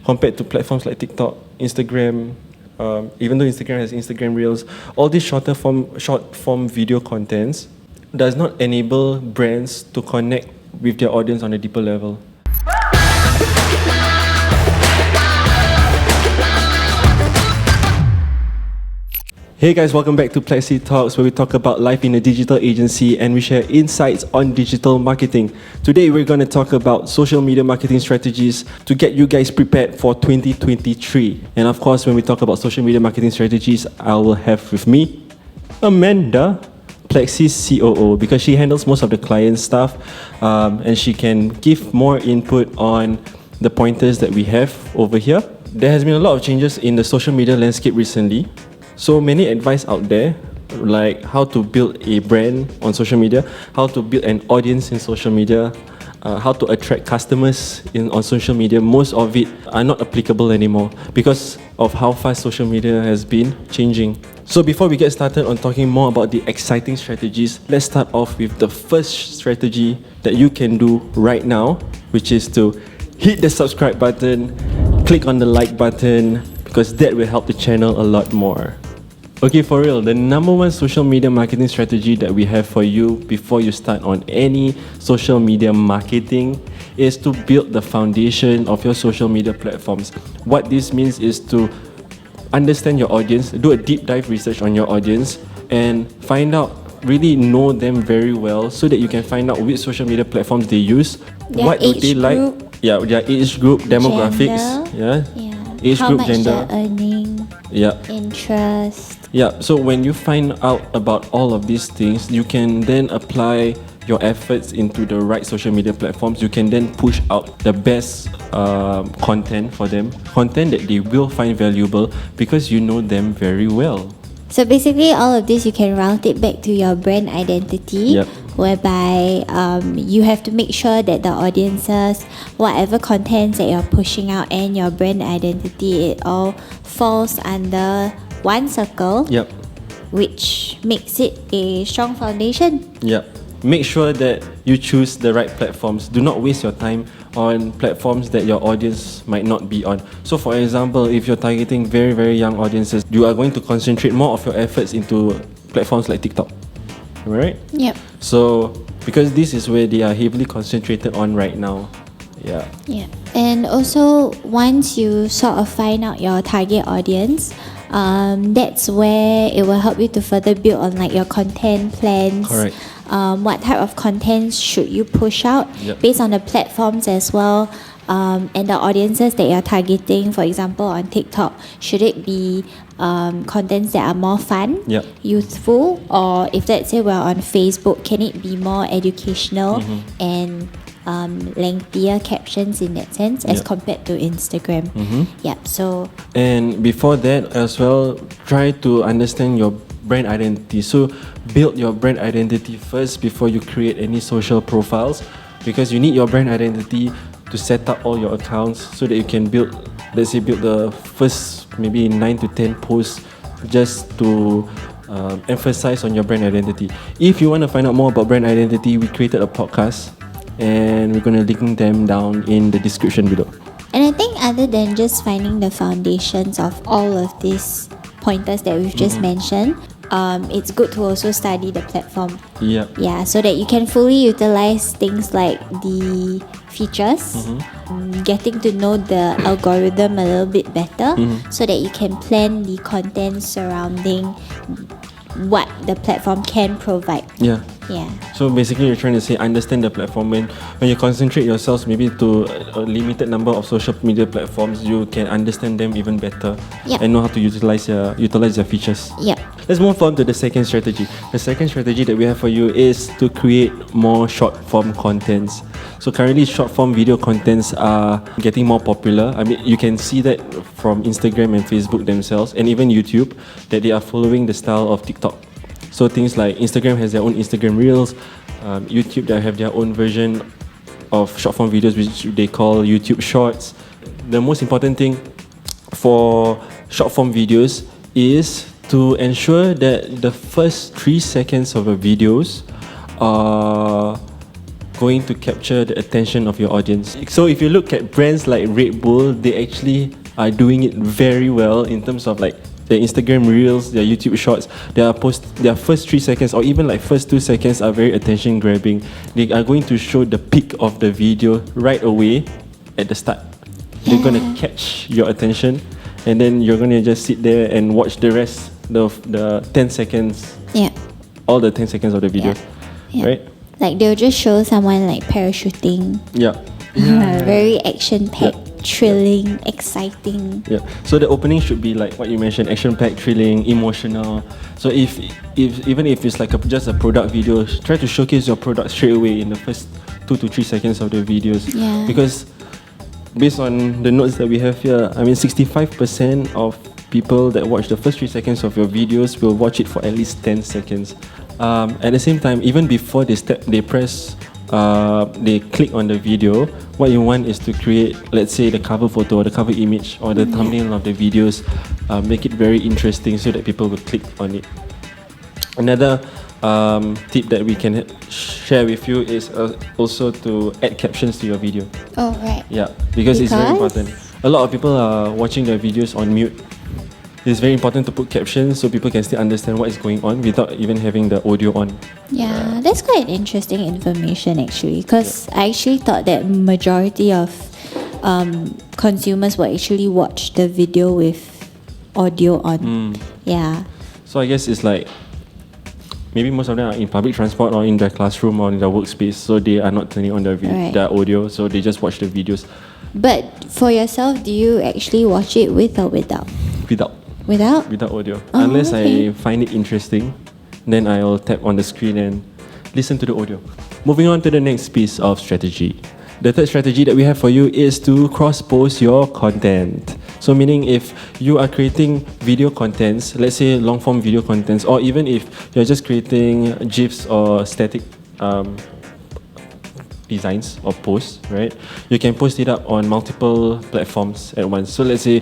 compared to platforms like TikTok, Instagram. Even though Instagram has Instagram Reels, all these short form video contents does not enable brands to connect with their audience on a deeper level. Hey guys, welcome back to Plexi Talks, where we talk about life in a digital agency and we share insights on digital marketing. Today we're going to talk about social media marketing strategies to get you guys prepared for 2023. And of course, when we talk about social media marketing strategies, I will have with me Amanda, Plexi's COO, because she handles most of the client stuff and she can give more input on the pointers that we have over here. There has been a lot of changes in the social media landscape recently. So many advice out there, like how to build a brand on social media, how to build an audience in social media, how to attract customers on social media. Most of it are not applicable anymore because of how fast social media has been changing. So before we get started on talking more about the exciting strategies, let's start off with the first strategy that you can do right now, which is to hit the subscribe button, click on the like button, because that will help the channel a lot more. Okay, for real, the number one social media marketing strategy that we have for you before you start on any social media marketing is to build the foundation of your social media platforms. What this means is to understand your audience, do a deep dive research on your audience, and really know them very well so that you can find out which social media platforms they use, what do they like, their age group, demographics, age how group, much gender, they're earning, interest. So when you find out about all of these things, you can then apply your efforts into the right social media platforms. You can then push out the best content for them, content that they will find valuable because you know them very well. So basically, all of this you can route it back to your brand identity, whereby you have to make sure that the audiences, whatever contents that you're pushing out, and your brand identity, it all falls under one circle, which makes it a strong foundation. Make sure that you choose the right platforms. Do not waste your time on platforms that your audience might not be on. So for example, if you're targeting very, very young audiences, you are going to concentrate more of your efforts into platforms like TikTok. Right? So, because this is where they are heavily concentrated on right now. And also, once you sort of find out your target audience, that's where it will help you to further build on like your content plans. Correct. What type of content should you push out based on the platforms as well, and the audiences that you're targeting. For example, on TikTok, should it be contents that are more fun, youthful, or if let's say we're on Facebook, can it be more educational and lengthier captions in that sense as compared to Instagram? So and before that as well, try to understand your brand identity. So build your brand identity first before you create any social profiles, because you need your brand identity to set up all your accounts so that you can build the first maybe 9 to 10 posts just to emphasize on your brand identity. If you want to find out more about brand identity, we created a podcast and we're going to link them down in the description below. And I think other than just finding the foundations of all of these pointers that we've just mentioned, it's good to also study the platform. So that you can fully utilize things like the features, getting to know the algorithm a little bit better, so that you can plan the content surrounding what the platform can provide. So basically, you're trying to say understand the platform. When you concentrate yourselves maybe to a limited number of social media platforms, you can understand them even better and know how to utilize their features. Let's move on to the second strategy. The second strategy that we have for you is to create more short form contents. So currently, short form video contents are getting more popular. I mean, you can see that from Instagram and Facebook themselves, and even YouTube, that they are following the style of TikTok. So things like Instagram has their own Instagram Reels, YouTube, they have their own version of short form videos which they call YouTube Shorts. The most important thing for short form videos is to ensure that the first 3 seconds of a videos are going to capture the attention of your audience. So if you look at brands like Red Bull, they actually are doing it very well in terms of like their Instagram Reels, their YouTube Shorts. Their first 3 seconds or even like first 2 seconds are very attention grabbing. They are going to show the peak of the video right away at the start. They're gonna catch your attention, and then you're gonna just sit there and watch the rest of the 10 seconds. Yeah. All the 10 seconds of the video, right? Like they'll just show someone like parachuting. Yeah. Very action-packed, thrilling, exciting. Yeah. So the opening should be like what you mentioned, action-packed, thrilling, emotional. So if even if it's like just a product video, try to showcase your product straight away in the first 2 to 3 seconds of the videos. Yeah. Because based on the notes that we have here, I mean 65% of people that watch the first 3 seconds of your videos will watch it for at least 10 seconds. At the same time, even before they click on the video, what you want is to create, let's say, the cover photo or the cover image or the thumbnail of the videos, make it very interesting so that people will click on it. Another tip that we can share with you is also to add captions to your video. Oh, right. Yeah, because it's very important. A lot of people are watching their videos on mute. It's very important to put captions so people can still understand what is going on without even having the audio on. Yeah, that's quite interesting information actually, because I actually thought that majority of consumers will actually watch the video with audio on. Yeah. So I guess it's like maybe most of them are in public transport or in their classroom or in their workspace, so they are not turning on their audio, so they just watch the videos. But for yourself, do you actually watch it with or without? Without audio. Unless I find it interesting, then I'll tap on the screen and listen to the audio. Moving on to the next piece of strategy. The third strategy that we have for you is to cross-post your content. So meaning if you are creating video contents, let's say long-form video contents, or even if you're just creating GIFs or static designs or posts, right? You can post it up on multiple platforms at once. So let's say,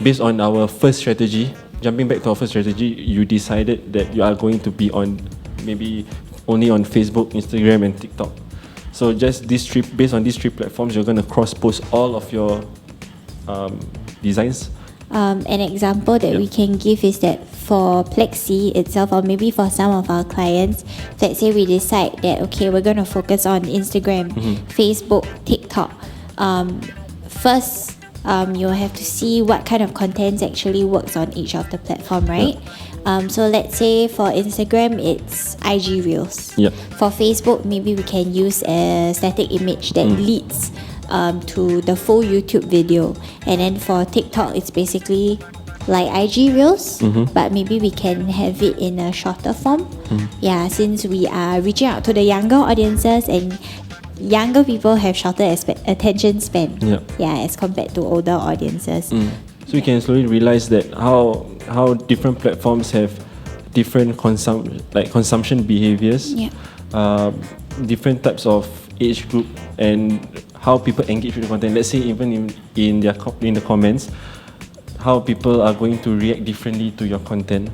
based on our first strategy, jumping back to our first strategy, you decided that you are going to be on maybe only on Facebook, Instagram, and TikTok. So just based on these three platforms, you're going to cross-post all of your designs. An example that we can give is that for Plexi itself, or maybe for some of our clients, let's say we decide that, okay, we're going to focus on Instagram, Facebook, TikTok. First, you'll have to see what kind of content actually works on each of the platform, right? So let's say for Instagram, it's IG Reels. For Facebook, maybe we can use a static image that leads to the full YouTube video. And then for TikTok, it's basically like IG Reels, but maybe we can have it in a shorter form. Yeah, since we are reaching out to the younger audiences, and younger people have shorter attention span, as compared to older audiences. So you can slowly realize that how different platforms have different consumption behaviors, different types of age group, and how people engage with the content. Let's say even in the comments, how people are going to react differently to your content.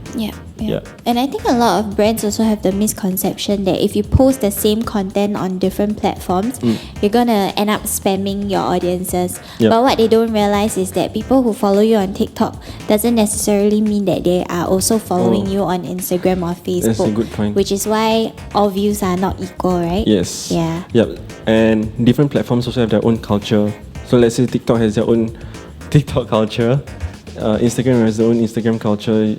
And I think a lot of brands also have the misconception that if you post the same content on different platforms, you're gonna end up spamming your audiences. But what they don't realize is that people who follow you on TikTok doesn't necessarily mean that they are also following you on Instagram or Facebook. That's a good point. Which is why all views are not equal, right? Yes. Yeah. Yep. And different platforms also have their own culture. So let's say TikTok has their own TikTok culture. Instagram has their own Instagram culture,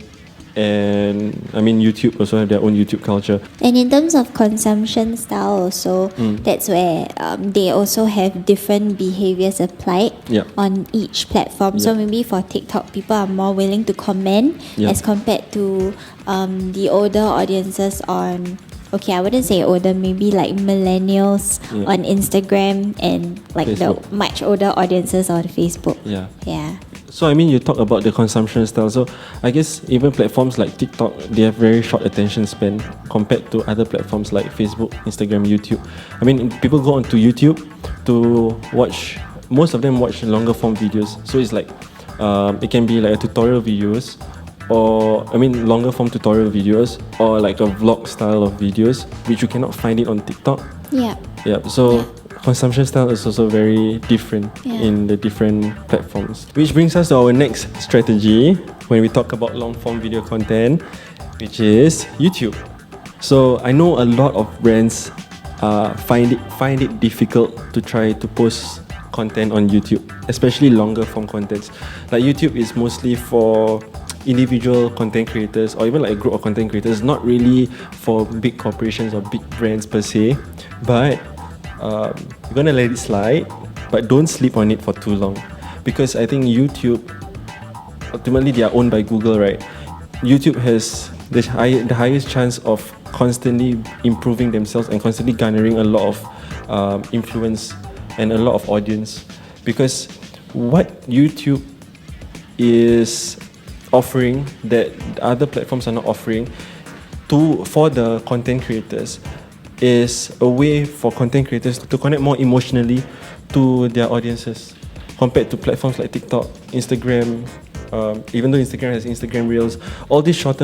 and I mean YouTube also have their own YouTube culture. And in terms of consumption style also, that's where they also have different behaviors applied on each platform. So maybe for TikTok, people are more willing to comment as compared to the older audiences on, okay, I wouldn't say older, maybe like millennials on Instagram, and like Facebook. The much older audiences on Facebook. Yeah. So I mean, you talk about the consumption style. So I guess even platforms like TikTok, they have very short attention span compared to other platforms like Facebook, Instagram, YouTube. I mean, people go onto YouTube to watch. Most of them watch longer form videos. So it's like it can be like a tutorial videos, or I mean longer form tutorial videos, or like a vlog style of videos, which you cannot find it on TikTok. Yeah. Yeah. So consumption style is also very different in the different platforms. Which brings us to our next strategy when we talk about long form video content, which is YouTube. So I know a lot of brands find it difficult to try to post content on YouTube, especially longer form contents. Like YouTube is mostly for individual content creators or even like a group of content creators, not really for big corporations or big brands per se. But you're gonna let it slide, but don't sleep on it for too long, because I think YouTube, ultimately they are owned by Google, right? YouTube has the highest chance of constantly improving themselves and constantly garnering a lot of influence and a lot of audience, because what YouTube is offering that other platforms are not offering for the content creators is a way for content creators to connect more emotionally to their audiences compared to platforms like TikTok, Instagram. Even though Instagram has Instagram Reels, all these short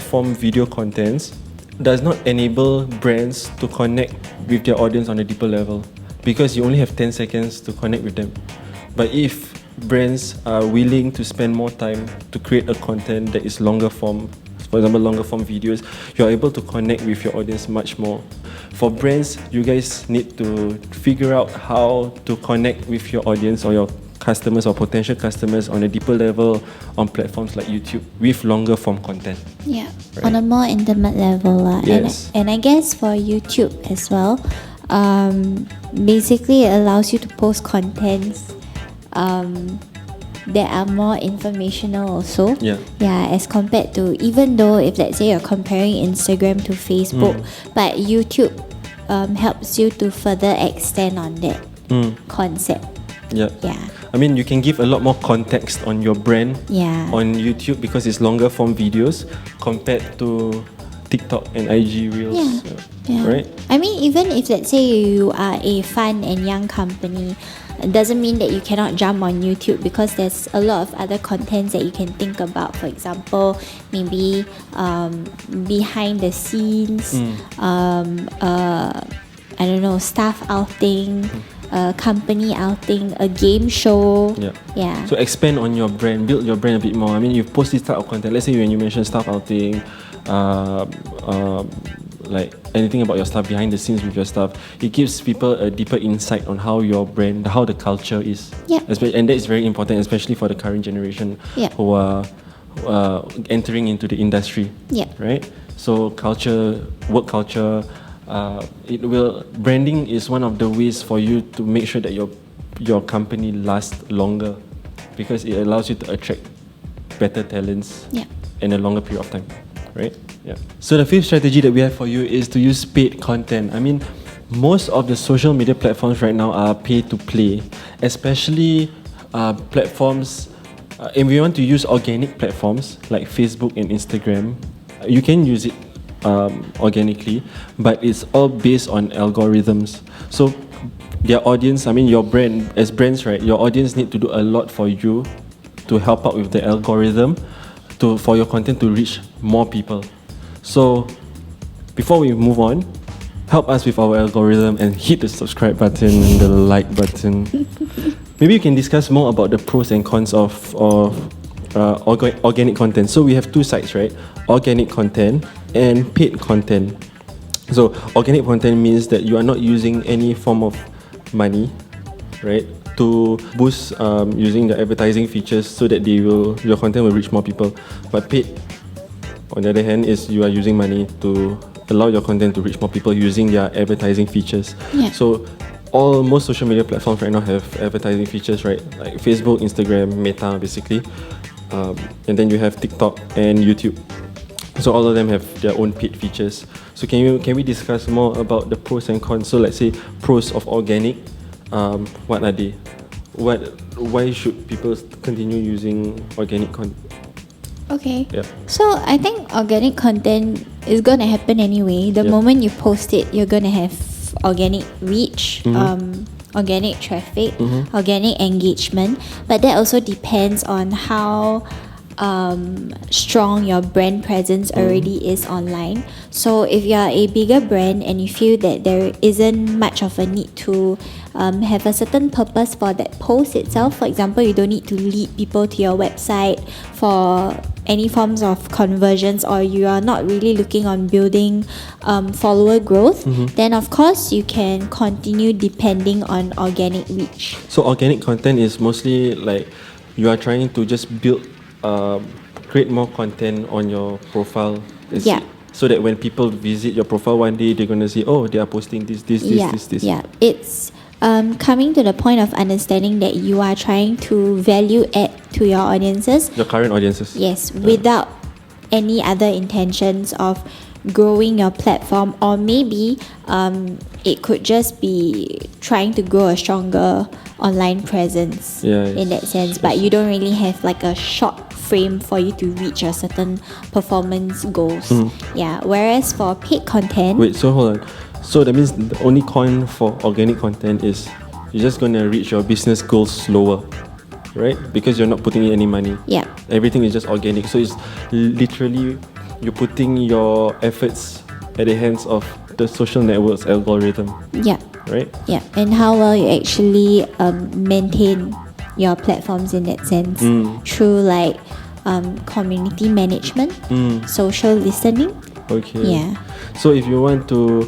form video contents does not enable brands to connect with their audience on a deeper level, because you only have 10 seconds to connect with them. But if brands are willing to spend more time to create a content that is longer form, for example longer form videos, you're able to connect with your audience much more. For brands, you guys need to figure out how to connect with your audience or your customers or potential customers on a deeper level on platforms like YouTube with longer form content. Yeah, right. On a more intimate level. Yes. And I guess for YouTube as well, basically it allows you to post contents that are more informational also. Yeah, as compared to, even though if let's say you're comparing Instagram to Facebook, but YouTube helps you to further extend on that concept. Yeah. I mean, you can give a lot more context on your brand on YouTube because it's longer form videos compared to TikTok and IG Reels. Right? I mean, even if let's say you are a fun and young company, it doesn't mean that you cannot jump on YouTube, because there's a lot of other contents that you can think about. For example, maybe behind the scenes, I don't know, staff outing, a company outing, a game show. Yeah. So expand on your brand, build your brand a bit more. I mean, you post this type of content. Let's say when you mention staff outing, like anything about your stuff, behind the scenes with your stuff, it gives people a deeper insight on how your brand, how the culture is. And that is very important, especially for the current generation who are entering into the industry. Right? So culture, work culture, branding is one of the ways for you to make sure that your company lasts longer, because it allows you to attract better talents in a longer period of time, right? So the fifth strategy that we have for you is to use paid content. I mean, most of the social media platforms right now are pay to play, especially platforms. If we want to use organic platforms like Facebook and Instagram, you can use it organically, but it's all based on algorithms. So their audience, I mean your brand, as brands, right, your audience need to do a lot for you to help out with the algorithm for your content to reach more people. So before we move on, help us with our algorithm and hit the subscribe button and the like button. Maybe you can discuss more about the pros and cons of organic content. So we have two sides, right? Organic content and paid content. So organic content means that you are not using any form of money, right, to boost using the advertising features so that your content will reach more people. But paid, on the other hand, is you are using money to allow your content to reach more people using their advertising features. So most social media platforms right now have advertising features, right? Like Facebook, Instagram, Meta, basically. And then you have TikTok and YouTube. So all of them have their own paid features. So can we discuss more about the pros and cons? So let's say pros of organic. What are they? Why should people continue using organic content? Okay. So I think organic content is gonna happen anyway. The moment you post it, you're gonna have organic reach, organic traffic, organic engagement. But that also depends on how strong your brand presence already is online. So if you're a bigger brand and you feel that there isn't much of a need to have a certain purpose for that post itself, for example, you don't need to lead people to your website for any forms of conversions, or you are not really looking on building follower growth, then of course you can continue depending on organic reach. So organic content is mostly like you are trying to just build, create more content on your profile. Yeah. So that when people visit your profile one day, they're gonna see, oh, they are posting this. Yeah, it's coming to the point of understanding that you are trying to value add to your audiences. Your current audiences. Yes, without any other intentions of growing your platform, or maybe it could just be trying to grow a stronger online presence in that sense, but you don't really have like a short frame for you to reach a certain performance goals. Yeah, whereas for paid content, wait, so hold on. So that means the only coin for organic content is you're just gonna reach your business goals slower, right? Because you're not putting in any money. Yeah. Everything is just organic. So it's literally you're putting your efforts at the hands of the social networks algorithm. Yeah. Right? Yeah. And how well you actually maintain your platforms in that sense through like community management, social listening. Okay. Yeah. So if you want to,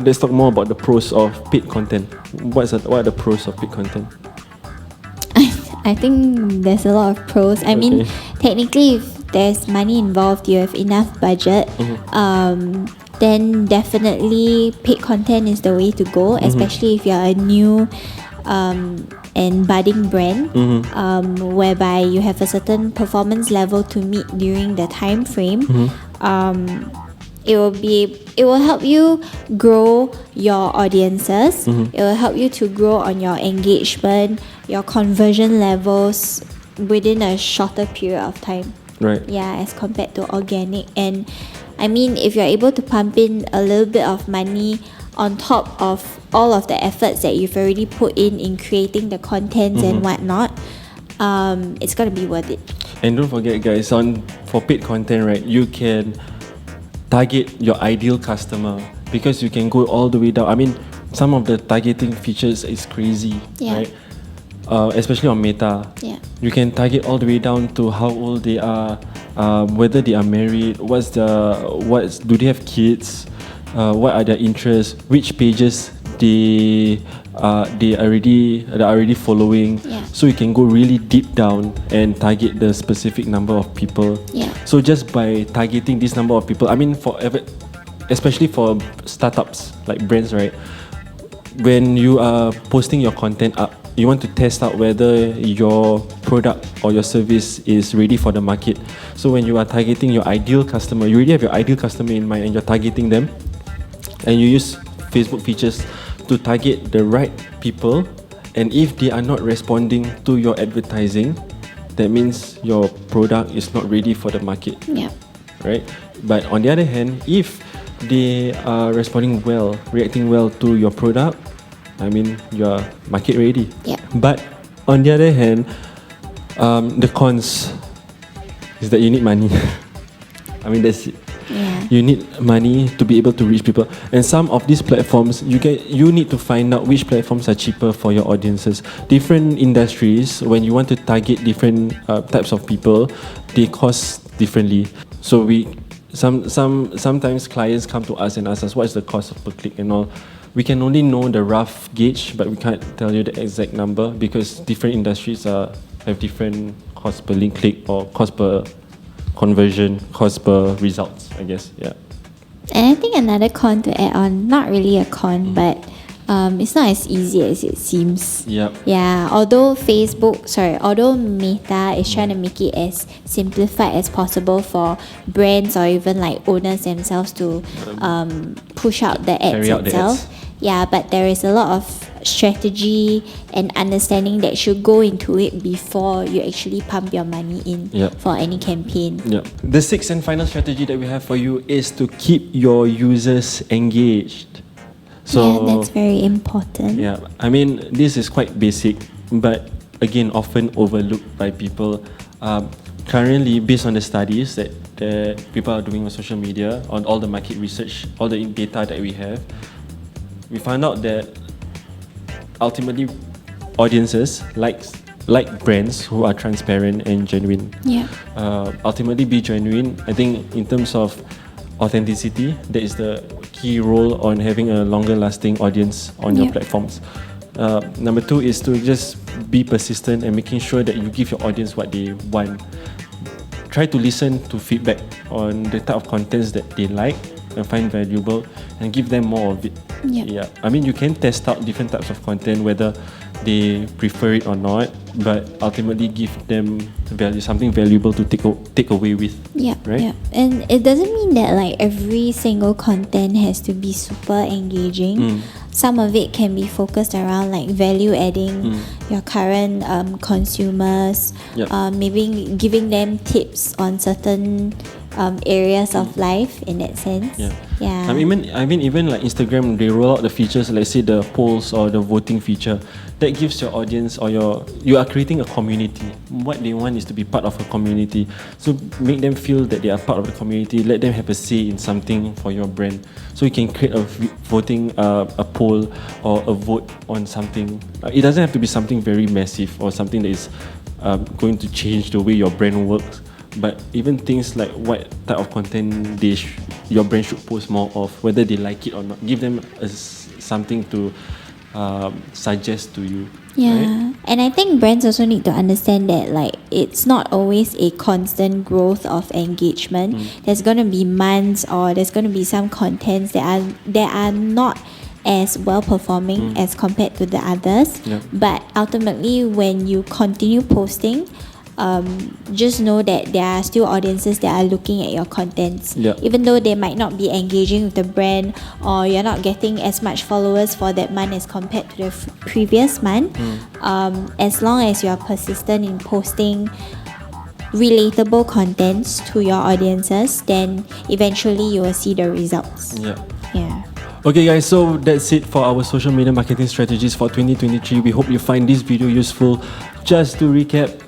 let's talk more about the pros of paid content. What are the pros of paid content? I think there's a lot of pros. I mean, technically, if there's money involved, you have enough budget, then definitely paid content is the way to go, especially if you're a new and budding brand, whereby you have a certain performance level to meet during the time frame. It will help you grow your audiences. It will help you to grow on your engagement, your conversion levels within a shorter period of time. Right. Yeah, as compared to organic. And I mean, if you're able to pump in a little bit of money on top of all of the efforts that you've already put in creating the contents and whatnot, it's gonna be worth it. And don't forget, guys, for paid content, right, you can target your ideal customer because you can go all the way down. I mean, some of the targeting features is crazy, right? Especially on Meta. Yeah. You can target all the way down to how old they are, whether they are married, do they have kids, what are their interests, which pages they are already following. Yeah. So you can go really deep down and target the specific number of people. Yeah. So just by targeting this number of people, I mean, especially for startups like brands, right? When you are posting your content up, you want to test out whether your product or your service is ready for the market. So when you are targeting your ideal customer, you already have your ideal customer in mind and you're targeting them, and you use Facebook features to target the right people, and if they are not responding to your advertising, that means your product is not ready for the market. Yeah. Right? But on the other hand, if they are responding well, reacting well to your product, I mean, you're market ready. Yeah. But on the other hand, the cons is that you need money. I mean, that's it. Yeah. You need money to be able to reach people, and some of these platforms you need to find out which platforms are cheaper for your audiences. Different industries, when you want to target different types of people, they cost differently. So sometimes clients come to us and ask us what is the cost per click and all. We can only know the rough gauge, but we can't tell you the exact number because different industries have different cost per link click or cost per conversion, cost per results, I guess. Yeah. And I think another con to add on, not really a con, but it's not as easy as it seems. Yep. Yeah, although Meta is trying to make it as simplified as possible for brands or even like owners themselves to push out the ads itself. Yeah, but there is a lot of strategy and understanding that should go into it before you actually pump your money in for any campaign. Yep. The sixth and final strategy that we have for you is to keep your users engaged. So yeah, that's very important. Yeah, I mean, this is quite basic, but again, often overlooked by people. Currently, based on the studies that people are doing on social media, on all the market research, all the data that we have, we found out that ultimately audiences like brands who are transparent and genuine. Yeah. Ultimately be genuine. I think in terms of authenticity, that is the key role on having a longer lasting audience on your platforms. Number two is to just be persistent and making sure that you give your audience what they want. Try to listen to feedback on the type of contents that they like and find valuable, and give them more of it. Yeah. I mean, you can test out different types of content, whether they prefer it or not, but ultimately give them something valuable to take away with. Yeah, right? Yeah. And it doesn't mean that like every single content has to be super engaging. Some of it can be focused around like value adding your current consumers, maybe giving them tips on certain areas of life in that sense. Yeah. I mean, even like Instagram, they roll out the features, let's say the polls or the voting feature, that gives your audience or you are creating a community. What they want is to be part of a community. So make them feel that they are part of the community. Let them have a say in something for your brand. So you can create a voting, a poll or a vote on something. It doesn't have to be something very massive or something that is going to change the way your brand works. But even things like what type of content your brand should post more of, whether they like it or not, give them something to suggest to you. Yeah, right? And I think brands also need to understand that like it's not always a constant growth of engagement. There's going to be months or there's going to be some contents that are not as well performing as compared to the others. But ultimately, when you continue posting, just know that there are still audiences that are looking at your contents. Even though they might not be engaging with the brand, or you're not getting as much followers for that month as compared to the previous month, as long as you are persistent in posting relatable contents to your audiences, then eventually you will see the results. Yeah. Okay guys, so that's it for our social media marketing strategies for 2023. We hope you find this video useful. Just to recap,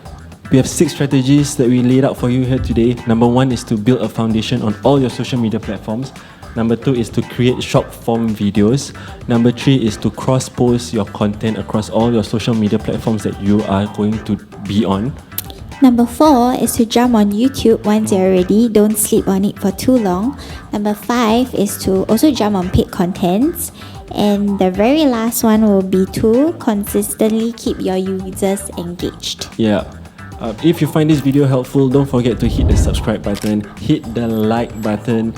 we have 6 strategies that we laid out for you here today. Number 1 is to build a foundation on all your social media platforms. Number 2 is to create short form videos. Number 3 is to cross-post your content across all your social media platforms that you are going to be on. Number 4 is to jump on YouTube once you're ready. Don't sleep on it for too long. Number 5 is to also jump on paid contents. And the very last one will be to consistently keep your users engaged. If you find this video helpful, don't forget to hit the subscribe button, hit the like button,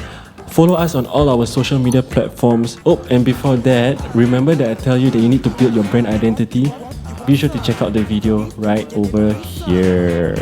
follow us on all our social media platforms. And before that, remember that I tell you that you need to build your brand identity. Be sure to check out the video right over here.